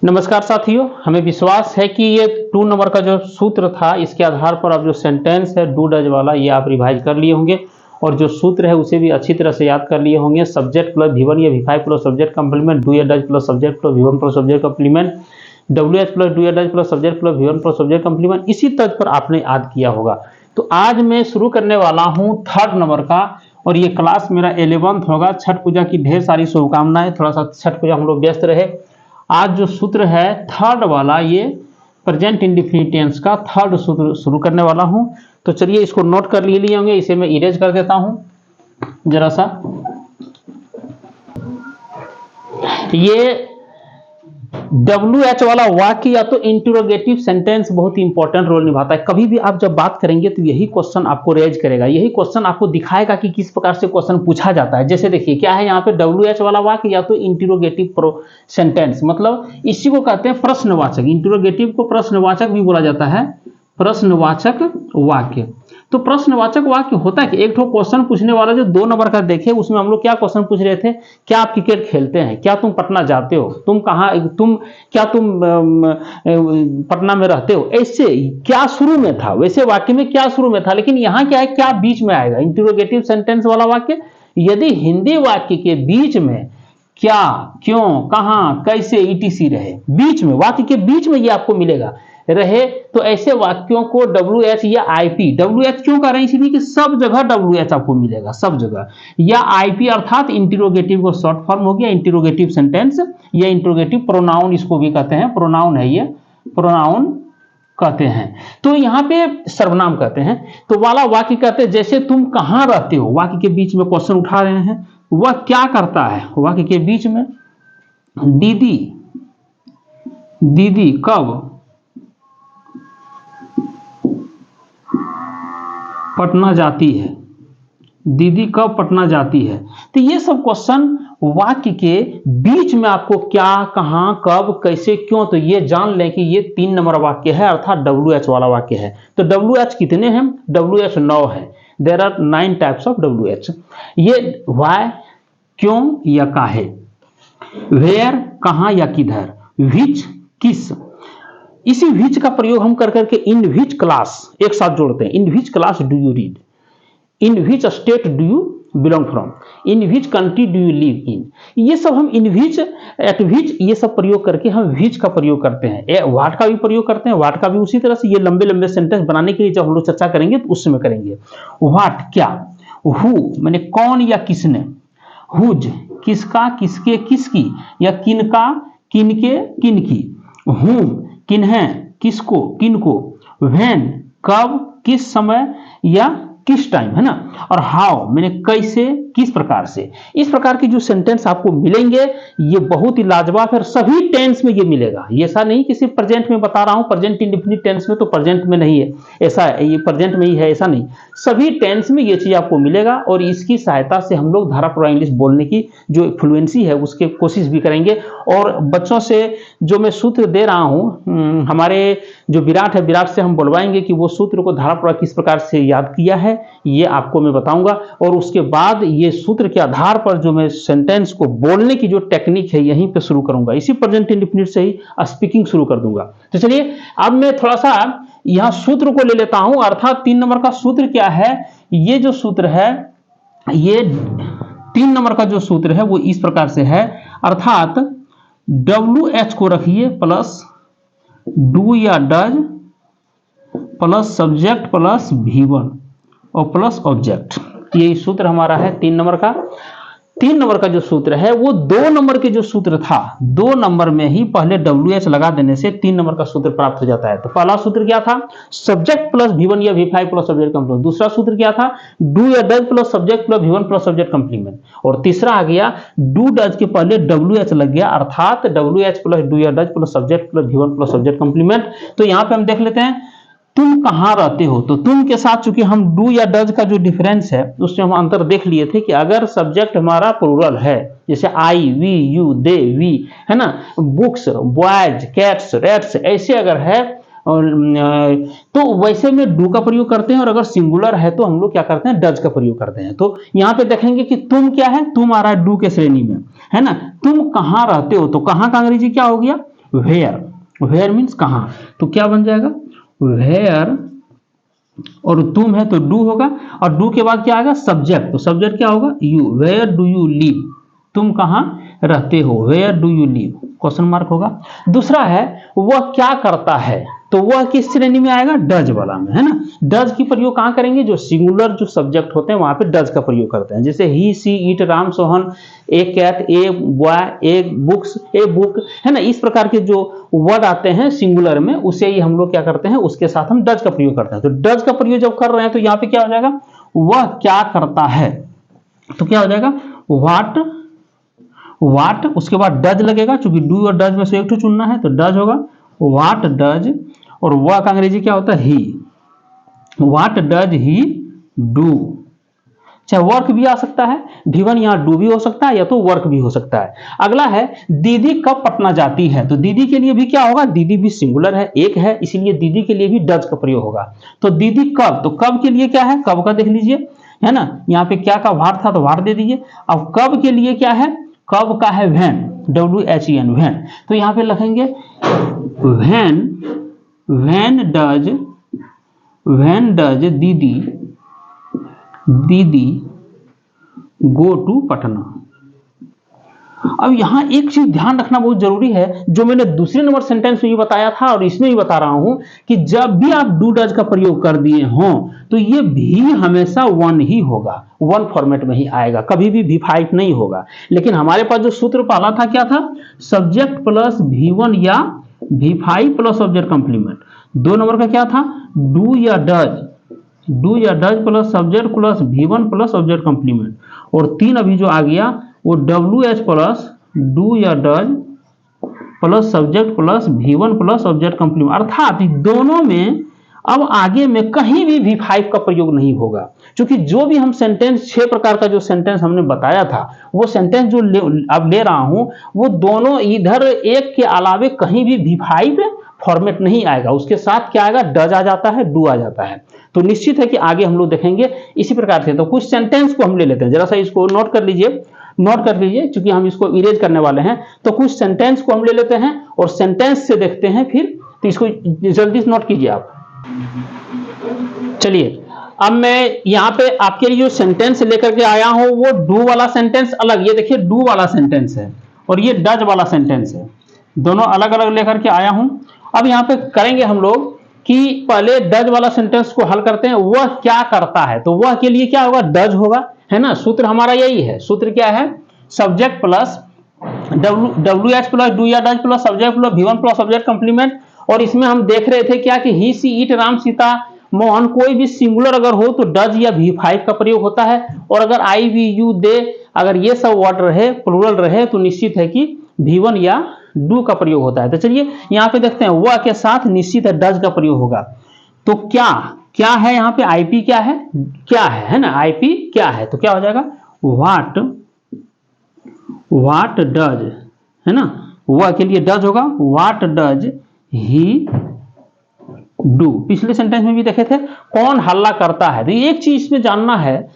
नमस्कार साथियों, हमें विश्वास है कि ये 2 नंबर का जो सूत्र था इसके आधार पर आप जो सेंटेंस है डू डज वाला ये आप रिवाइज कर लिए होंगे और जो सूत्र है उसे भी अच्छी तरह से याद कर लिए होंगे। सब्जेक्ट प्लस V1 या V5 plus subject complement, do या does plus subject plus V1 plus subject complement, WH plus do या does plus subject plus V1 plus subject complement, इसी तर्ज पर आपने याद किया होगा। तो आज मैं शुरू करने वाला हूँ 3rd नंबर का और ये क्लास मेरा 11th होगा। छठ पूजा की ढेर सारी शुभकामनाएं। थोड़ा सा छठ पूजा हम लोग व्यस्त रहे। आज जो सूत्र है 3rd वाला, ये प्रेजेंट इंडेफिनिट टेंस का 3rd सूत्र शुरू करने वाला हूं। तो चलिए इसको नोट कर लिए होंगे, इसे मैं इरेज कर देता हूं जरा सा। ये WH वाला वाक्य या तो इंटरोगेटिव सेंटेंस बहुत इंपॉर्टेंट रोल निभाता है। कभी भी आप जब बात करेंगे तो यही क्वेश्चन आपको रेज करेगा, यही क्वेश्चन आपको दिखाएगा कि किस प्रकार से क्वेश्चन पूछा जाता है। जैसे देखिए क्या है यहाँ पे, WH वाला वाक्य या तो इंटरोगेटिव सेंटेंस, मतलब इसी को कहते हैं प्रश्नवाचक। इंटरोगेटिव को प्रश्नवाचक भी बोला जाता है, प्रश्नवाचक वाक्य। तो प्रश्नवाचक वाक्य होता है कि एक क्वेश्चन पूछने वाला जो 2 नंबर का देखे, उसमें हम लोग क्या क्वेश्चन पूछ रहे थे, क्या आप क्रिकेट खेलते हैं, क्या तुम पटना जाते हो, तुम कहाँ, क्या तुम पटना में रहते हो। ऐसे क्या शुरू में था, वैसे वाक्य में क्या शुरू में था, लेकिन यहाँ क्या है, क्या बीच में आएगा। इंटरोगेटिव सेंटेंस वाला वाक्य यदि हिंदी वाक्य के बीच में क्या, क्यों, कहां, कैसे, ETC रहे, बीच में, वाक्य के बीच में ये आपको मिलेगा रहे, तो ऐसे वाक्यों को WH या IP, WH क्यों कर रहे हैं, इसलिए कि सब जगह WH आपको मिलेगा, सब जगह। या IP अर्थात इंटरोगेटिव को शॉर्ट फॉर्म हो गया इंटरोगेटिव सेंटेंस या इंटरोगेटिव प्रोनाउन, इसको भी कहते हैं, प्रोनाउन है ये, प्रोनाउन कहते हैं। तो यहाँ पे सर्वनाम कहते हैं। तो वाला वाक्य कहते हैं जैसे तुम कहां रहते हो, वाक्य के बीच में क्वेश्चन उठा रहे हैं। वह क्या करता है, वाक्य के बीच में। दीदी, दीदी कब पटना जाती है, दीदी कब पटना जाती है। तो ये सब क्वेश्चन वाक्य के बीच में आपको क्या, कहां, कब, कैसे, क्यों, तो ये जान लें कि ये 3 नंबर वाक्य है, अर्थात WH वाला वाक्य है। तो WH कितने हैं, WH 9 है। There are 9 types of WH। ये वाई, क्यों या काहे, वेयर कहां या किधर, विच किस। इसी विच का प्रयोग हम कर करके इन विच क्लास एक साथ जोड़ते हैं। In which class do you read, in which state do you belong from, in which country do you live in. ये सब हम इन विच, एट विच, ये सब प्रयोग करके हम विच का प्रयोग करते हैं। वाट का भी प्रयोग करते हैं, वाट का भी उसी तरह से। ये लंबे लंबे सेंटेंस बनाने के लिए जब हम लोग चर्चा करेंगे तो उस समय करेंगे। वाट क्या, हु मैंने कौन या किसने, हुज किसका, किसके, किसकी, या किनका, किनके, किनकी, हुम किन्हें, किसको, किनको, व्हेन कब, किस समय या किस टाइम, है ना। और हाउ मैंने कैसे, किस प्रकार से। इस प्रकार की जो सेंटेंस आपको मिलेंगे ये बहुत ही लाजवाब है। सभी टेंस में ये मिलेगा, ये ऐसा नहीं कि सिर्फ प्रेजेंट में बता रहा हूं, प्रेजेंट इंडेफिनिट टेंस में तो प्रेजेंट में नहीं है, ऐसा ये प्रेजेंट में ही है, ऐसा नहीं। सभी टेंस में ये चीज आपको मिलेगा और इसकी सहायता से हम लोग धारापूर्वक इंग्लिश बोलने की जो फ्लुएंसी है उसके कोशिश भी करेंगे। और बच्चों से जो मैं सूत्र दे रहा हूं, हमारे जो विराट है, विराट से हम बुलवाएंगे कि वो सूत्र को धारापूर्वक किस प्रकार से याद किया है, ये आपको मैं बताऊंगा। और उसके बाद ये सूत्र के आधार पर जो मैं सेंटेंस को बोलने की जो टेक्निक है यहीं पे शुरू करूंगा, इसी प्रेजेंट इंडेफिनिट से ही स्पीकिंग शुरू कर दूंगा। तो चलिए अब मैं थोड़ा सा यहां सूत्र को ले लेता हूं, अर्थात 3 नंबर का सूत्र क्या है। ये जो सूत्र है, ये 3 नंबर का जो सूत्र है वो इस प्रकार से है, अर्थात WH को रखिए प्लस डू या does plus subject plus V1 और प्लस ऑब्जेक्ट। ये सूत्र हमारा है 3 नंबर का। 3 नंबर का जो सूत्र है वो 2 नंबर के जो सूत्र था, 2 नंबर में ही पहले WH लगा देने से 3 नंबर का सूत्र प्राप्त हो जाता है। तो पहला सूत्र क्या था, सब्जेक्ट प्लस V1 या V5 प्लस सब्जेक्ट कंप्लीमेंट। दूसरा सूत्र क्या था, डू या does plus subject plus V1 plus subject complement. और तीसरा आ गया, डू डज के पहले WH लग गया, अर्थात WH प्लस डू या does plus subject plus V1 plus subject complement. तो यहाँ पे हम देख लेते हैं, तुम कहां रहते हो। तो तुम के साथ चूंकि हम डू या डज का जो डिफरेंस है उसमें हम अंतर देख लिए थे कि अगर सब्जेक्ट हमारा प्लूरल है, जैसे आई, वी, यू, दे, वी, है ना, बुक्स, बॉयज, कैट्स, रैट्स, ऐसे अगर है तो वैसे में डू का प्रयोग करते हैं। और अगर सिंगुलर है तो हम लोग क्या करते हैं, डज का प्रयोग करते हैं। तो यहाँ पे देखेंगे कि तुम क्या है, तुम आ रहा है डू के श्रेणी में, है ना। तुम कहां रहते हो, तो कहां का अंग्रेजी क्या हो गया, वेयर, वेयर मीन्स कहाँ, तो क्या बन जाएगा वेयर, और तुम है तो डू होगा, और डू के बाद क्या आएगा सब्जेक्ट, तो सब्जेक्ट क्या होगा you, where do you live, तुम कहाँ रहते हो, where do you live, question mark होगा। दूसरा है वह क्या करता है, तो वह किस श्रेणी में आएगा डज वाला में, है ना। डज की प्रयोग कहाँ करेंगे, जो सिंगुलर जो सब्जेक्ट होते हैं वहां पे डज का प्रयोग करते हैं, जैसे he C it Ram Sohan, a cat, a boy, a books, a book, है ना। इस प्रकार के जो वर्ड आते हैं सिंगुलर में उसे ही हम लोग क्या करते हैं, उसके साथ हम डज का प्रयोग करते हैं। तो डज का प्रयोग जब कर रहे हैं तो यहाँ पे क्या हो जाएगा वह क्या करता है, तो क्या हो जाएगा व्हाट, व्हाट, उसके बाद डज लगेगा, चूंकि डू और डज में से एक तो चुनना है तो डज होगा, व्हाट डज, और वह का अंग्रेजी क्या होता है ही, व्हाट डज ही डू, चाहे वर्क भी आ सकता है, भिवन यहाँ डू भी हो सकता है या तो वर्क भी हो सकता है। अगला है दीदी कब पटना जाती है, तो दीदी के लिए भी क्या होगा, दीदी भी सिंगुलर है, एक है, इसीलिए दीदी के लिए भी डज का प्रयोग होगा। तो दीदी कब, तो कब के लिए क्या है, कब का देख लीजिए, है ना, यहाँ पे क्या का वाट था तो वाट दे दीजिए। अब कब के लिए क्या है, कब का है व्हेन, WHEN व्हेन, तो यहाँ पे लिखेंगे व्हेन, व्हेन डज दीदी, दीदी गो टू पटना। अब यहां एक चीज ध्यान रखना बहुत जरूरी है, जो मैंने दूसरे नंबर सेंटेंस में भी बताया था और इसमें भी बता रहा हूं कि जब भी आप डू डज का प्रयोग कर दिए हों तो ये भी हमेशा वन ही होगा, वन फॉर्मेट में ही आएगा, कभी भी V5 नहीं होगा। लेकिन हमारे पास जो सूत्र पहला था क्या था, सब्जेक्ट प्लस V1 या V5 plus object complement. 2 number का क्या था, डू या डज, डू या does plus subject plus V1 plus object complement, और 3 अभी जो आ गया वो WH प्लस डू या does plus subject plus V1 plus object complement, अर्थात दोनों में अब आगे में कहीं भी V5 का प्रयोग नहीं होगा, क्योंकि जो भी हम सेंटेंस 6 प्रकार का जो सेंटेंस हमने बताया था वो सेंटेंस जो अब ले रहा हूं वो दोनों इधर एक के अलावे कहीं भी V5 फॉर्मेट नहीं आएगा, उसके साथ क्या आएगा डज आ जाता है, डू आ जाता है। तो निश्चित है कि आगे हम लोग देखेंगे इसी प्रकार से। तो कुछ सेंटेंस को हम ले लेते हैं, जरा सा इसको नोट कर लीजिए, नोट कर लीजिए, क्योंकि हम इसको इरेज करने वाले हैं। तो कुछ सेंटेंस को हम ले लेते हैं और सेंटेंस से देखते हैं फिर, तो इसको जल्दी से नोट कीजिए आप। चलिए अब मैं यहाँ पे आपके लिए जो सेंटेंस लेकर के आया हूं वो डू वाला सेंटेंस अलग, ये देखिए डू वाला सेंटेंस है और ये डज वाला सेंटेंस है, दोनों अलग अलग लेकर के आया हूं। अब यहाँ पे करेंगे हम लोग कि पहले डज वाला सेंटेंस को हल करते हैं, वह क्या करता है, तो वह के लिए क्या होगा डज होगा, है ना। सूत्र हमारा यही है, सूत्र क्या है, subject plus WH plus do या does plus subject plus V1 plus subject complement. और इसमें हम देख रहे थे क्या कि he C it Ram Sita Mohan, कोई भी सिंगुलर अगर हो तो डज या V5 का प्रयोग होता है, और अगर आई वी यू दे अगर ये सब वर्ड रहे प्लूरल रहे तो निश्चित है कि V1 या डू का प्रयोग होता है। तो चलिए यहाँ पे देखते हैं, वह के साथ निश्चित है डज का प्रयोग होगा। तो क्या क्या है यहाँ पे, आईपी क्या है, क्या है ना, आईपी क्या है, तो क्या हो जाएगा व्हाट डज, है ना, वह के लिए डज होगा, व्हाट डज ही डू। पिछले सेंटेंस में भी देखे थे कौन हल्ला करता है। तो एक चीज इसमें जानना है,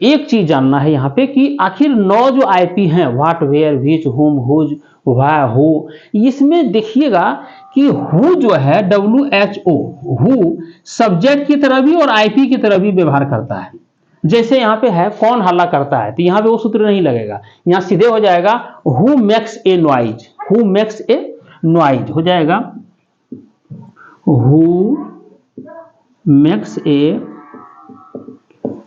एक चीज जानना है यहाँ पे कि आखिर 9 जो आईपी हैं, व्हाट, वेयर, व्हिच, हुम, हुज, वाह, हु, इसमें देखिएगा कि हु जो है WHO, हु सब्जेक्ट की तरह भी और आईपी की तरह भी व्यवहार करता है। जैसे यहाँ पे है कौन हल्ला करता है, तो यहाँ पे वो सूत्र नहीं लगेगा, यहाँ सीधे हो जाएगा who makes a noise, who makes a noise हो जाएगा हु मेक्स ए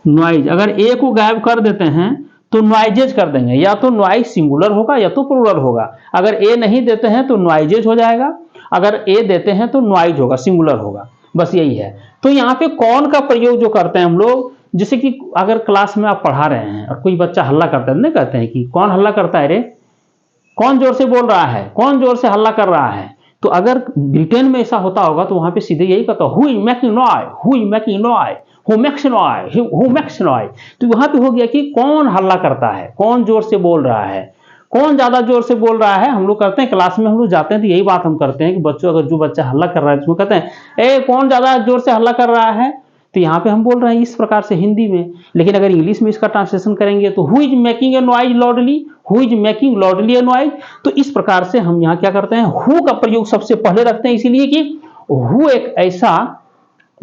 नॉइज। अगर ए को गायब कर देते हैं तो नॉइजेज कर देंगे, या तो नॉइज सिंगुलर होगा या तो प्लूरल होगा। अगर ए नहीं देते हैं तो नॉइजेज हो जाएगा, अगर ए देते हैं तो नॉइज होगा, सिंगुलर होगा, बस यही है। तो यहाँ पे कौन का प्रयोग जो करते हैं हम लोग, जैसे कि अगर क्लास में आप पढ़ा रहे हैं और कोई बच्चा हल्ला करता है, नहीं कहते हैं कि कौन हल्ला करता है रे, कौन जोर से बोल रहा है, कौन जोर से हल्ला कर रहा है। तो अगर ब्रिटेन में ऐसा होता होगा तो वहां पे सीधे यही कहता who is making noise, who is making noise, who makes noise, who makes noise. तो वहां पे हो गया कि कौन हल्ला करता है, कौन जोर से बोल रहा है, कौन ज्यादा जोर से बोल रहा है। हम लोग करते हैं क्लास में, हम लोग जाते हैं तो यही बात हम करते हैं कि बच्चों, अगर जो बच्चा हल्ला कर रहा है उसमें कहते हैं ए कौन ज्यादा जोर से हल्ला कर रहा है, तो यहाँ पे हम बोल रहे हैं इस प्रकार से हिंदी में। लेकिन अगर इंग्लिश में इसका ट्रांसलेशन करेंगे तो who is making a noise loudly, who is making loudly A noise. तो इस प्रकार से हम यहाँ क्या करते हैं, हु का प्रयोग सबसे पहले रखते हैं, इसीलिए कि हु एक ऐसा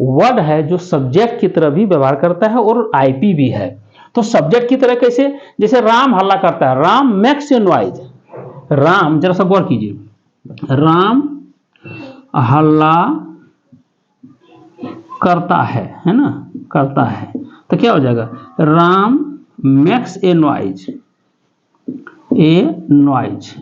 वर्ड है जो सब्जेक्ट की तरह भी व्यवहार करता है और आईपी भी है। तो सब्जेक्ट की तरह कैसे, जैसे राम हल्ला करता है, Ram makes a noise. Ram, जरा सा गौर कीजिए, राम हल्ला करता है ना, करता है, तो क्या हो जाएगा, Ram makes a noise,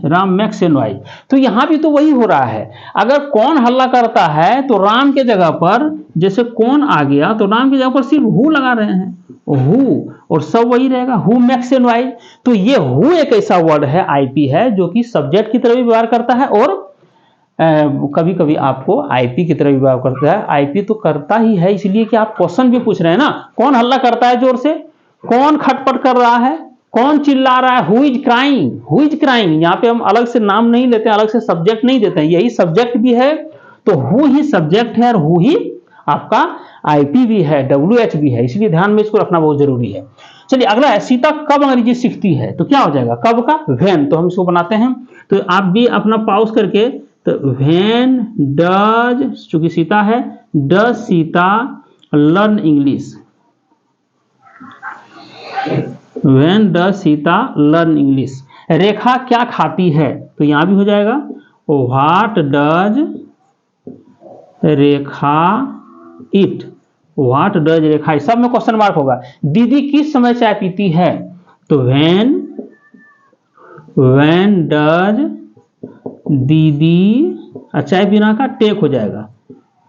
Ram makes a noise. तो यहां भी तो वही हो रहा है। अगर कौन हल्ला करता है तो राम के जगह पर जैसे कौन आ गया तो राम की जगह पर सिर्फ हु लगा रहे हैं, हु, और सब वही रहेगा, हु मेक्स ए नॉइज। तो ये हु एक ऐसा वर्ड है, आईपी है, जो कि सब्जेक्ट की तरह भी व्यवहार करता है और कभी कभी आपको आईपी की तरह भी व्यवहार करता है। आईपी तो करता ही है, इसलिए कि आप क्वेश्चन भी पूछ रहे हैं ना, कौन हल्ला करता है जोर से, कौन खटपट कर रहा है, कौन चिल्ला रहा है, who is crying, who is crying. यहाँ पे हम अलग से नाम नहीं लेते हैं, अलग से सब्जेक्ट नहीं देते हैं, यही सब्जेक्ट भी है, तो हु ही सब्जेक्ट है और हु ही आपका आईपी भी है, WH भी है, इसलिए ध्यान में इसको रखना बहुत जरूरी है। चलिए अगला है, सीता कब अंग्रेजी सीखती है, तो क्या हो जाएगा, कब का व्हेन। तो हम इसको बनाते हैं, तो आप भी अपना पॉज करके, तो व्हेन डज, चूंकि सीता है, does Sita learn English, when does Sita learn English. Rekha क्या खाती है, तो यहां भी हो जाएगा what does Rekha eat, what does Rekha eat, सब में क्वेश्चन मार्क होगा। दीदी किस समय चाय पीती है, तो व्हेन डज दीदी, चाय पीना का टेक हो जाएगा,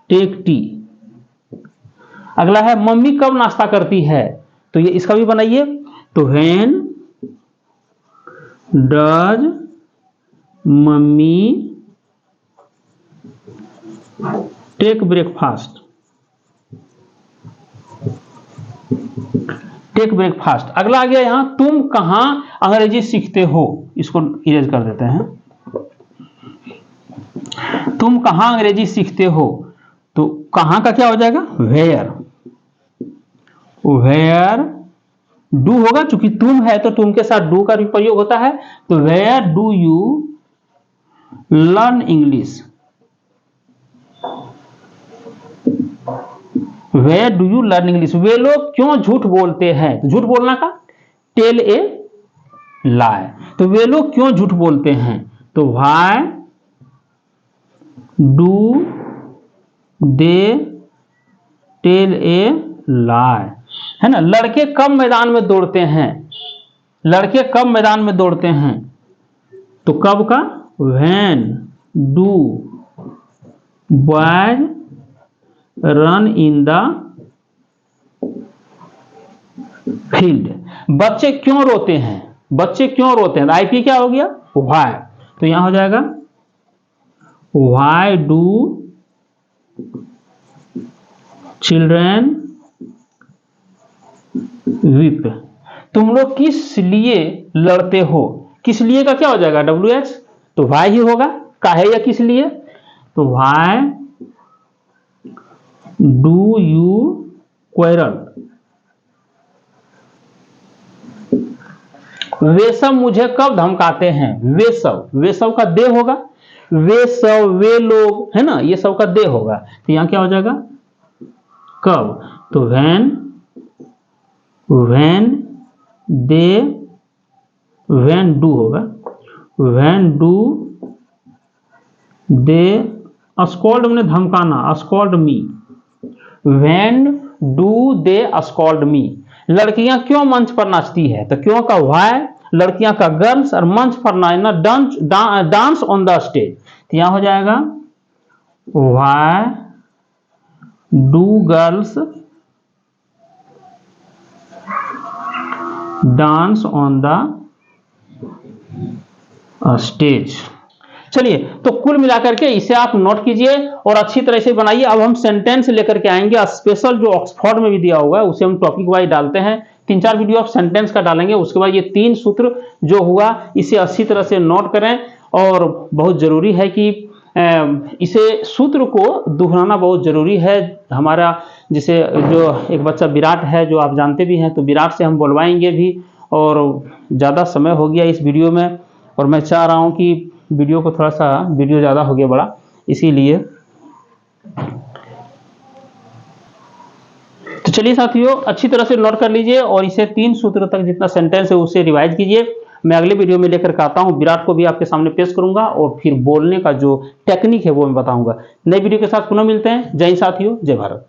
टेक टी। अगला है मम्मी कब नाश्ता करती है, तो ये इसका भी बनाइए, तो when does mummy take breakfast, take breakfast. अगला आ गया यहां, तुम कहां अंग्रेजी सीखते हो, इसको इरेज कर देते हैं, तुम कहां अंग्रेजी सीखते हो, तो कहां का क्या हो जाएगा, वेयर, वेयर डू होगा, चूंकि तुम है तो तुम के साथ डू का भी प्रयोग होता है, तो where do you learn English, where do you learn English. वे लोग क्यों झूठ बोलते हैं, तो झूठ बोलना का टेल ए लाई, तो वे लोग क्यों झूठ बोलते हैं, तो why do they tell a lie, है ना। लड़के कब मैदान में दौड़ते हैं, लड़के कब मैदान में दौड़ते हैं, तो कब का when do boys run in the field. बच्चे क्यों रोते हैं, बच्चे क्यों रोते हैं, आईपी क्या हो गया, व्हाई, तो यहां हो जाएगा व्हाई डू चिल्ड्रन वीप। तुम लोग किस लिए लड़ते हो, किस लिए का क्या हो जाएगा, WH, तो व्हाई ही होगा, काहे या किस लिए, तो व्हाई डू यू क्वेरल। वे सब मुझे कब धमकाते हैं, वे सब, वे सब का दे होगा, वे सब, वे लोग, है ना, ये सब का दे होगा, तो यहां क्या हो जाएगा, कब, तो व्हेन दे, व्हेन डू होगा, व्हेन डू दे स्कॉल्ड, मैंने धमकाना, scold me, when do they scold me. लड़कियां क्यों मंच पर नाचती है, तो क्यों का व्हाई, लड़कियां का गर्ल्स, और मंच पर नाचना डांस ऑन द स्टेज, तो यहां हो जाएगा why do girls dance on the stage. चलिए, तो कुल मिलाकर के इसे आप नोट कीजिए और अच्छी तरह से बनाइए। अब हम सेंटेंस लेकर के आएंगे, स्पेशल जो ऑक्सफोर्ड में भी दिया हुआ है उसे हम टॉपिक वाइज डालते हैं, 3-4 वीडियो आप सेंटेंस का डालेंगे, उसके बाद ये 3 सूत्र जो हुआ इसे अच्छी तरह से नोट करें। और बहुत जरूरी है कि इसे सूत्र को दोहराना बहुत जरूरी है। हमारा जिसे जो एक बच्चा विराट है जो आप जानते भी हैं, तो विराट से हम बोलवाएंगे भी। और ज़्यादा समय हो गया इस वीडियो में, और मैं चाह रहा हूँ कि वीडियो को थोड़ा सा वीडियो ज़्यादा हो गया बड़ा, इसीलिए। तो चलिए साथियों, अच्छी तरह से नोट कर लीजिए और इसे 3 सूत्र तक जितना सेंटेंस है उसे रिवाइज कीजिए। मैं अगले वीडियो में लेकर के आता हूँ, विराट को भी आपके सामने पेश करूंगा और फिर बोलने का जो टेक्निक है वो मैं बताऊंगा। नई वीडियो के साथ पुनः मिलते हैं। जय हिंद साथियों, जय भारत।